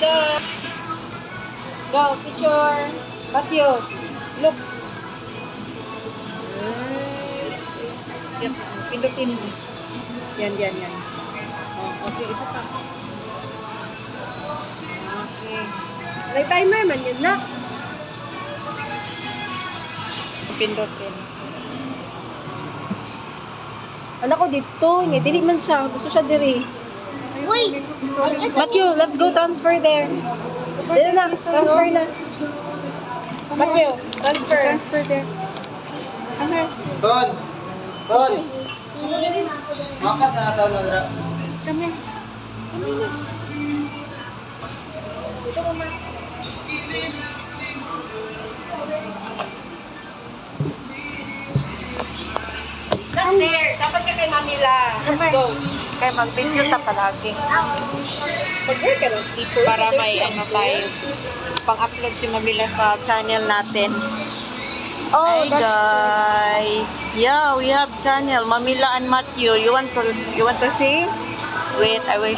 go. Go, picture. Matthew, look. Yan, pindutin mo. Yan. Oh, okay, isa pa. Okay. May timer man yun na. Pindutin. Anak ko dito, nga dili man siya. Gusto siya diri. Wait. Matthew, let's go transfer there. Dito na, transfer na. Matthew, transfer. Transfer there. Okay. Ton! Makas na tao na. Kami. Dito mo ma. Not there. Dapat ka kay Manila. Go. Kaya mag-video ta palagi. Mag-wear ka ng sleeper. Para may ano tayo. Pang-upload si Mamila sa channel natin. Oh, Hi that's guys. Yeah, we have channel Mamila and Matthew. You want to see? Wait, I will